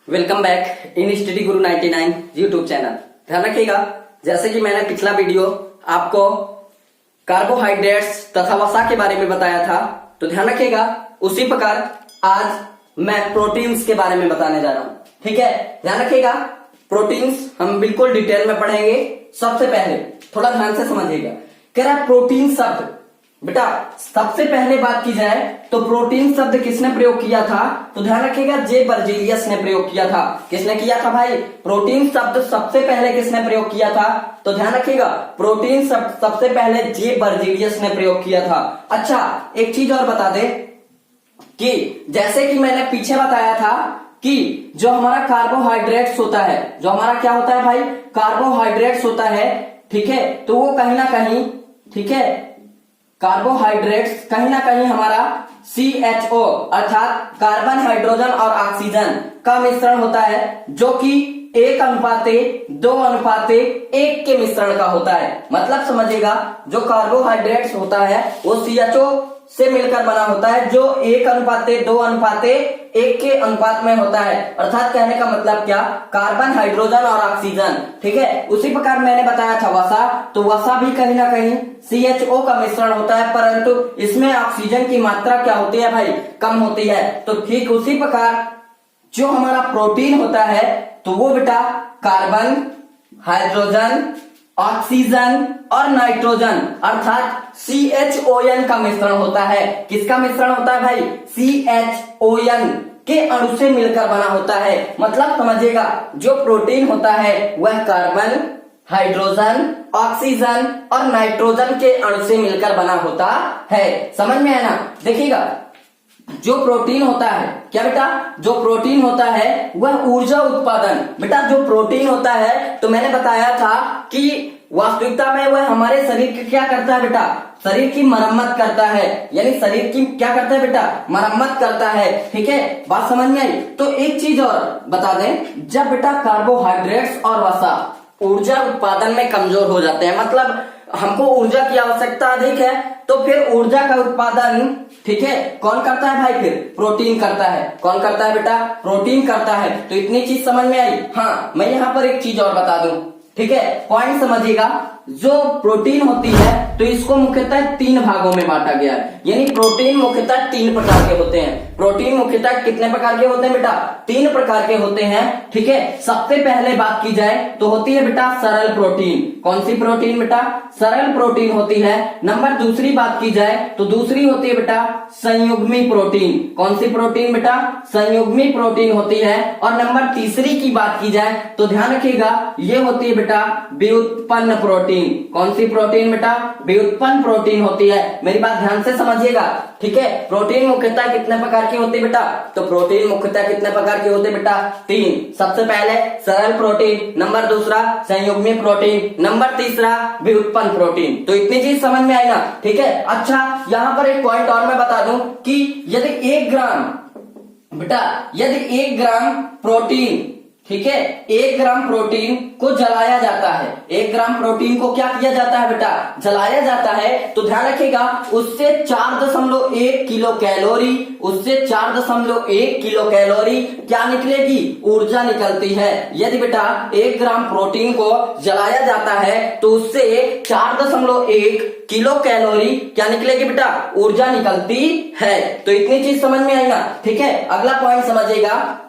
Welcome back in study Guru 99 YouTube channel. ध्यान रखिएगा, जैसे कि मैंने पिछला वीडियो आपको कार्बोहाइड्रेट्स तथा वसा के बारे में बताया था, तो ध्यान रखिएगा उसी प्रकार आज मैं प्रोटीन्स के बारे में बताने जा रहा हूं। ठीक है, ध्यान रखिएगा, प्रोटीन्स हम बिल्कुल डिटेल में पढ़ेंगे। सबसे पहले थोड़ा ध्यान से समझिएगा, कह रहा प्रोटीन शब्द। बेटा सबसे पहले बात की जाए तो प्रोटीन शब्द किसने प्रयोग किया था, तो ध्यान रखिएगा जे बर्जीलियस ने प्रयोग किया था। किसने किया था भाई? प्रोटीन शब्द सबसे पहले किसने प्रयोग किया था, तो ध्यान रखिएगा प्रोटीन शब्द सबसे पहले जे बर्जीलियस ने प्रयोग किया था। अच्छा, एक चीज और बता दे कि जैसे कि मैंने पीछे बताया था कि जो हमारा कार्बोहाइड्रेट्स होता है, जो हमारा क्या होता है भाई, कार्बोहाइड्रेट्स होता है, ठीक है, तो वो कहीं ना कहीं, ठीक है, कार्बोहाइड्रेट्स कहीं ना कहीं हमारा CHO अर्थात कार्बन, हाइड्रोजन और ऑक्सीजन का मिश्रण होता है, जो कि 1:2:1 के मिश्रण का होता है। मतलब समझिएगा, जो कार्बोहाइड्रेट्स होता है वो CHO से मिलकर बना होता है, जो 1:2:1 के अनुपात में होता है। अर्थात कहने का मतलब क्या, कार्बन, हाइड्रोजन और ऑक्सीजन। ठीक है, उसी प्रकार मैंने बताया था वसा, तो वसा भी कहीं ना कहीं CHO का मिश्रण होता है, परंतु इसमें ऑक्सीजन की मात्रा क्या होती है भाई, कम होती है। तो ठीक उसी प्रकार जो हमारा प्रोटीन होता है, तो वो बेटा कार्बन, हाइड्रोजन, ऑक्सीजन और नाइट्रोजन अर्थात CHON का मिश्रण होता है। किसका मिश्रण होता है भाई? CHON के अणु से मिलकर बना होता है। मतलब समझिएगा, जो प्रोटीन होता है वह कार्बन, हाइड्रोजन, ऑक्सीजन और नाइट्रोजन के अणु से मिलकर बना होता है। समझ में आया ना? देखिएगा, जो प्रोटीन होता है, क्या बेटा, जो प्रोटीन होता है वह ऊर्जा उत्पादन। बेटा जो प्रोटीन होता है, तो मैंने बताया था कि वास्तविकता में वह हमारे शरीर की क्या करता है बेटा, शरीर की मरम्मत करता है। यानी शरीर की क्या करता है बेटा, मरम्मत करता है। ठीक है, बात समझ में आई? तो एक चीज और बता दें, जब बेटा कार्बोहाइड्रेट्स और वसा ऊर्जा उत्पादन में कमजोर हो जाते हैं, मतलब हमको ऊर्जा की आवश्यकता अधिक है, तो फिर ऊर्जा का उत्पादन, ठीक है, कौन करता है भाई? फिर प्रोटीन करता है। कौन करता है बेटा? प्रोटीन करता है। तो इतनी चीज समझ में आई। हाँ, मैं यहाँ पर एक चीज और बता दूं, ठीक है, पॉइंट समझिएगा। जो प्रोटीन होती है तो इसको मुख्यतः 3 भागों में बांटा गया है। यानी प्रोटीन मुख्यतः 3 प्रकार के होते हैं। प्रोटीन मुख्यतः कितने प्रकार के होते हैं बेटा? 3 प्रकार के होते हैं। ठीक है, सबसे पहले बात की जाए तो होती है बेटा सरल प्रोटीन। कौन सी प्रोटीन बेटा? सरल प्रोटीन होती है। नंबर दूसरी बात की जाए तो दूसरी होती है बेटा संयुग्मी प्रोटीन। कौन सी प्रोटीन बेटा? संयुग्मी प्रोटीन होती है। और नंबर तीसरी की बात की जाए तो ध्यान रखिएगा, ये होती है बेटा व्युत्पन्न प्रोटीन। कौन सी प्रोटीन बेटा? व्युत्पन्न प्रोटीन होती है। मेरी बात ध्यान से समझिएगा, ठीक है। प्रोटीन मुख्यतः कितने प्रकार की होती है बेटा? तो प्रोटीन मुख्यतः कितने प्रकार की होती है बेटा? 3। सबसे पहले सरल प्रोटीन, नंबर दूसरा संयुग्मी प्रोटीन, नंबर तीसरा व्युत्पन्न प्रोटीन। तो इतनी चीज समझ में आई ना? ठीक है। अच्छा, यहाँ पर एक पॉइंट और मैं बता दूं कि यदि 1 ग्राम बेटा, यदि 1 ग्राम प्रोटीन, ठीक है, 1 ग्राम प्रोटीन को जलाया जाता है, 1 ग्राम प्रोटीन को क्या किया जाता है बेटा? जलाया जाता है। तो ध्यान रखिएगा, उससे 4.1 किलो कैलोरी, उससे 4.1 किलो कैलोरी क्या निकलेगी? ऊर्जा निकलती है। यदि बेटा 1 ग्राम प्रोटीन को जलाया जाता है तो उससे 4.1 किलो कैलोरी क्या निकलेगी बेटा? ऊर्जा निकलती है। तो इतनी चीज समझ में आई ना? ठीक है, अगला पॉइंट समझिएगा,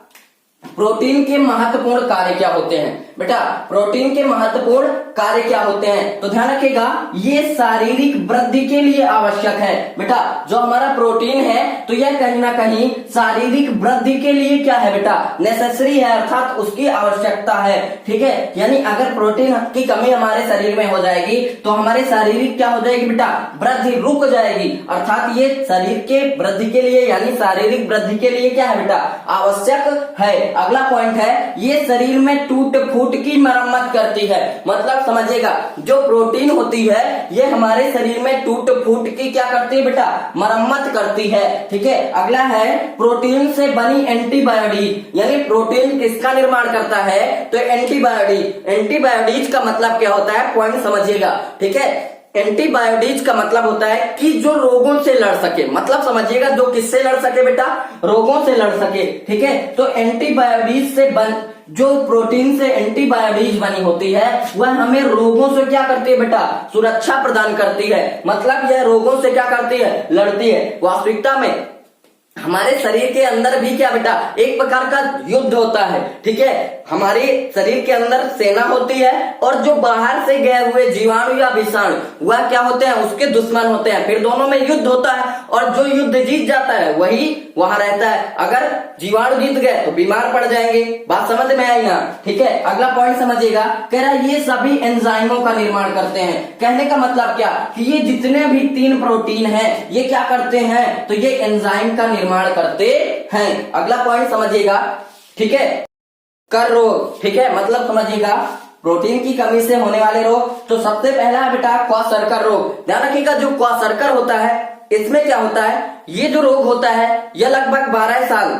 प्रोटीन के महत्वपूर्ण कार्य क्या होते हैं बेटा? प्रोटीन के महत्वपूर्ण कार्य क्या होते हैं? तो ध्यान रखिएगा, ये शारीरिक वृद्धि के लिए आवश्यक है। बेटा जो हमारा प्रोटीन है तो यह कहीं ना कहीं शारीरिक वृद्धि के लिए क्या है बेटा? नेसेसरी है, अर्थात उसकी आवश्यकता है। ठीक है, यानी अगर प्रोटीन की कमी हमारे शरीर में हो जाएगी तो हमारे शारीरिक क्या हो जाएगी बेटा? वृद्धि रुक जाएगी। अर्थात ये शरीर के वृद्धि के लिए, यानी शारीरिक वृद्धि के लिए क्या है बेटा? आवश्यक है। अगला पॉइंट है, ये शरीर में टूट फूट की मरम्मत करती है। मतलब समझिएगा, जो प्रोटीन होती है ये हमारे शरीर में टूट फूट की क्या करती है बेटा? मरम्मत करती है। ठीक है, अगला है प्रोटीन से बनी एंटीबायोटिक। यानी प्रोटीन किसका निर्माण करता है? तो एंटीबायोटिक। एंटीबायोटिक का मतलब क्या होता है? पॉइंट समझिएगा, ठीक है। एंटीबायोटिक्स का मतलब होता है कि जो रोगों से लड़ सके, मतलब समझिएगा जो किससे लड़ सके बेटा, रोगों से लड़ सके। ठीक है, तो एंटीबायोटिक्स से जो प्रोटीन से एंटीबायोटिक्स बनी होती है वह हमें रोगों से क्या करती है बेटा, सुरक्षा प्रदान करती है। मतलब यह रोगों से क्या करती है, लड़ती है। वास्तविकता में हमारे शरीर के अंदर भी क्या बेटा, एक प्रकार का युद्ध होता है। ठीक है, हमारे शरीर के अंदर सेना होती है और जो बाहर से गए हुए जीवाणु या विषाणु वह क्या होते हैं, उसके दुश्मन होते हैं। फिर दोनों में युद्ध होता है और जो युद्ध जीत जाता है वही वहां रहता है। अगर जीवाणु जीत गए तो बीमार पड़ जाएंगे। बात समझ में आई ना। ठीक है, अगला पॉइंट समझिएगा, कह रहा है ये सभी एंजाइमों का निर्माण करते हैं। कहने का मतलब क्या कि ये जितने भी 3 प्रोटीन हैं ये क्या करते हैं, तो ये एंजाइम का निर्माण करते हैं। अगला पॉइंट समझिएगा, ठीक है, कर रोग। ठीक है, मतलब समझिएगा प्रोटीन की कमी से होने वाले रोग। तो सबसे पहला है बेटा क्वाशरकर रोग। ध्यान रखिएगा, जो क्वाशरकर होता है इसमें क्या होता है, ये जो रोग होता है यह लगभग 12 साल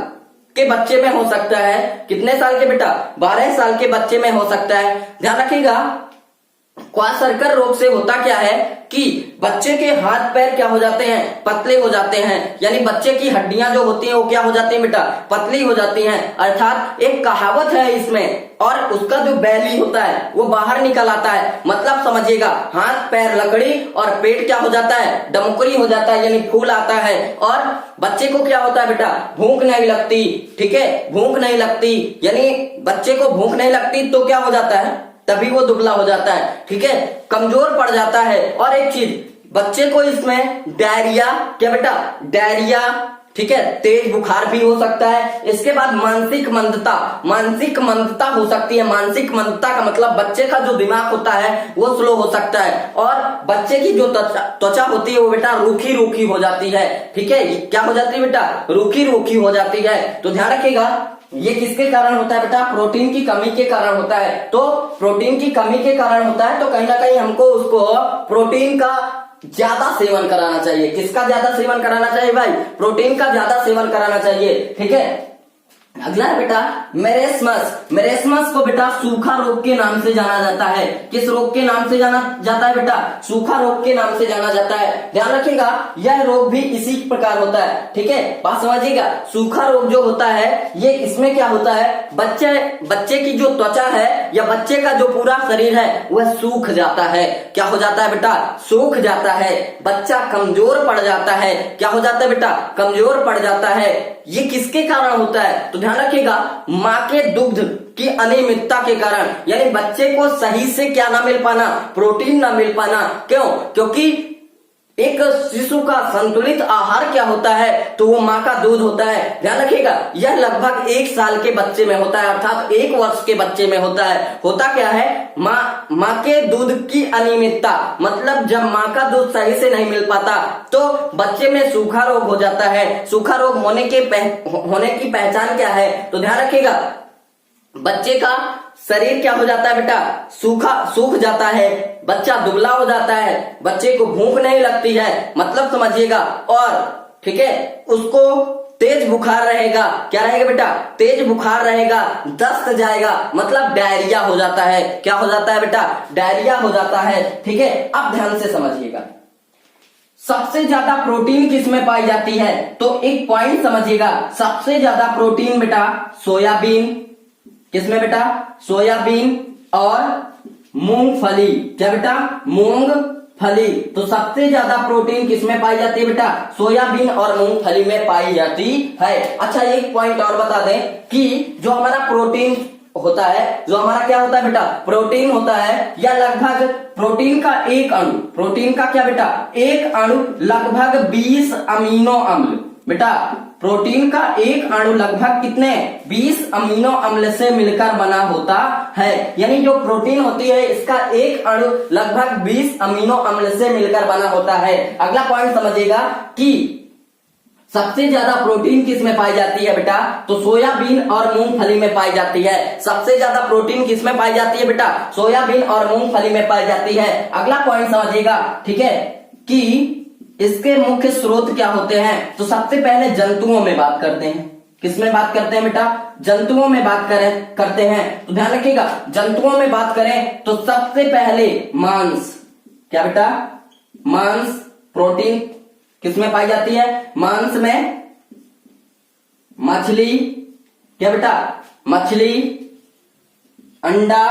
के बच्चे में हो सकता है। कितने साल के बेटा, 12 साल के बच्चे में हो सकता है। ध्यान रखिएगा, क्वाशरकर रोग से होता क्या है कि बच्चे के हाथ पैर क्या हो जाते हैं, पतले हो जाते हैं। यानी बच्चे की हड्डियां जो होती हैं वो क्या हो जाती हैं बेटा, पतली हो जाती हैं। अर्थात एक कहावत है इसमें, और उसका जो बैली होता है वो बाहर निकल आता है। मतलब समझिएगा, हाथ पैर लकड़ी और पेट क्या हो जाता है, डमकरी हो जाता है, यानी फूल आता है। और बच्चे को क्या होता है बेटा, भूख नहीं लगती। ठीक है, भूख नहीं लगती, यानी बच्चे को भूख नहीं लगती तो क्या हो जाता है, तभी वो दुबला हो जाता है। ठीक है, कमजोर पड़ जाता है। और एक चीज, बच्चे को इसमें डायरिया, क्या बेटा, डायरिया, ठीक है, तेज बुखार भी हो सकता है। इसके बाद मानसिक मंदता, मानसिक मंदता हो सकती है। मानसिक मंदता का मतलब बच्चे का जो दिमाग होता है वो स्लो हो सकता है। और बच्चे की जो त्वचा होती है वो बेटा रूखी रूखी हो जाती है। ठीक है, क्या हो जाती है बेटा, रूखी रूखी हो जाती है। तो ध्यान रखिएगा, ये किसके कारण होता है बेटा, प्रोटीन की कमी के कारण होता है। तो प्रोटीन की कमी के कारण होता है तो कहीं ना कहीं हमको उसको प्रोटीन का ज्यादा सेवन कराना चाहिए। किसका ज्यादा सेवन कराना चाहिए भाई, प्रोटीन का ज्यादा सेवन कराना चाहिए। ठीक है, अगला है बेटा मेरेस्मस। मेरेस्मस को बेटा सूखा रोग के नाम से जाना जाता है। किस रोग के नाम से जाना जाता है बेटा, सूखा रोग के नाम से जाना जाता है। ध्यान रखिएगा, यह रोग भी इसी प्रकार होता है। ठीक है, बात समझिएगा, सूखा रोग जो होता है ये इसमें क्या होता है, बच्चे की जो त्वचा है या बच्चे का जो पूरा शरीर है वह सूख जाता है। क्या हो जाता है बेटा, सूख जाता है। बच्चा कमजोर पड़ जाता है। क्या हो जाता है बेटा, कमजोर पड़ जाता है। ये किसके कारण होता है, तो ध्यान रखिएगा, माँ के दुग्ध की अनियमितता के कारण। यानी बच्चे को सही से क्या ना मिल पाना, प्रोटीन ना मिल पाना। क्यों, क्योंकि एक शिशु का संतुलित आहार क्या होता है, तो वो माँ का दूध होता है। ध्यान रखिएगा, यह लगभग 1 साल के बच्चे में होता है, अर्थात 1 वर्ष के बच्चे में होता है। होता क्या है, माँ के दूध की अनियमितता, मतलब जब माँ का दूध सही से नहीं मिल पाता तो बच्चे में सूखा रोग हो जाता है। सूखा रोग होने की पहचान क्या है, तो ध्यान रखिएगा, बच्चे का शरीर क्या हो जाता है बेटा, सूख जाता है। बच्चा दुबला हो जाता है, बच्चे को भूख नहीं लगती है, मतलब समझिएगा। और ठीक है, उसको तेज बुखार रहेगा। क्या रहेगा बेटा, तेज बुखार रहेगा। दस्त जाएगा, मतलब डायरिया हो जाता है। क्या हो जाता है बेटा, डायरिया हो जाता है। ठीक है, अब ध्यान से समझिएगा, सबसे ज्यादा प्रोटीन किसमें पाई जाती है, तो एक पॉइंट समझिएगा, सबसे ज्यादा प्रोटीन बेटा सोयाबीन, किसमें बेटा, सोयाबीन और मूंगफली। क्या बेटा, मूंगफली। तो सबसे ज्यादा प्रोटीन किसमें पाई जाती है बेटा, सोयाबीन और मूंगफली में पाई जाती है। अच्छा, एक पॉइंट और बता दें कि जो हमारा प्रोटीन होता है, जो हमारा क्या होता है बेटा, प्रोटीन होता है, या लगभग प्रोटीन का एक अणु, प्रोटीन का क्या बेटा, एक अणु लगभग 20 अमीनो अम्ल। बेटा प्रोटीन का एक अणु लगभग कितने, 20 अमीनो अम्ल से मिलकर बना होता है। यानी जो प्रोटीन होती है इसका एक अणु लगभग 20 अमीनो अम्ल से मिलकर बना होता है। अगला पॉइंट समझिएगा कि सबसे ज्यादा प्रोटीन किसमें पाई जाती है बेटा, तो सोयाबीन और मूंगफली में पाई जाती है। सबसे ज्यादा प्रोटीन किसमें पाई जाती है बेटा, सोयाबीन और मूंगफली में पाई जाती है। अगला पॉइंट समझिएगा, ठीक है, कि इसके मुख्य स्रोत क्या होते हैं। तो सबसे पहले जंतुओं में बात करते हैं। किसमें बात करते हैं बेटा, जंतुओं में बात करते हैं। तो ध्यान रखिएगा, जंतुओं में बात करें तो सबसे पहले मांस, क्या बेटा, मांस, प्रोटीन किसमें पाई जाती है? मांस में मछली, क्या बेटा? मछली, अंडा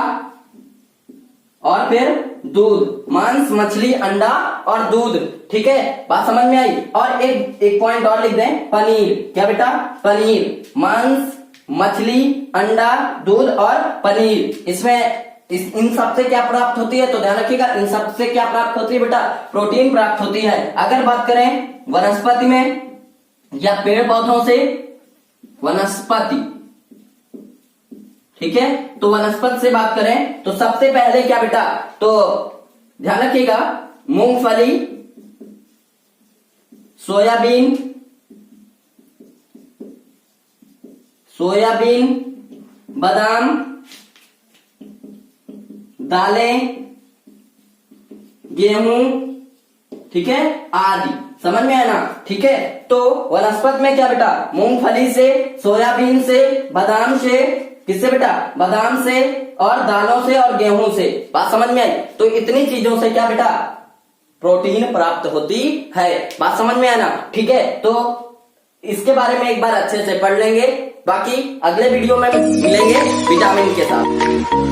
और फिर दूध। मांस, मछली, अंडा और दूध। ठीक है, बात समझ में आई? और एक पॉइंट और लिख दें, पनीर। क्या बेटा? पनीर। मांस, मछली, अंडा, दूध और पनीर। इसमें इन सब से क्या प्राप्त होती है? तो ध्यान रखिएगा, इन सब से क्या प्राप्त होती है बेटा? प्रोटीन प्राप्त होती है। अगर बात करें वनस्पति में या पेड़ पौधों से, वनस्पति, ठीक है, तो वनस्पति से बात करें तो सबसे पहले क्या बेटा? तो ध्यान रखिएगा, मूंगफली, सोयाबीन, बादाम, दालें, गेहूं, ठीक है, आदि। समझ में आया ना? ठीक है, तो वनस्पति में क्या बेटा? मूंगफली से, सोयाबीन से, बादाम से, किससे बेटा? बादाम से और दालों से और गेहूं से। बात समझ में आई? तो इतनी चीजों से क्या बेटा? प्रोटीन प्राप्त होती है। बात समझ में आया ना? ठीक है, तो इसके बारे में एक बार अच्छे से पढ़ लेंगे, बाकी अगले वीडियो में मिलेंगे विटामिन के साथ।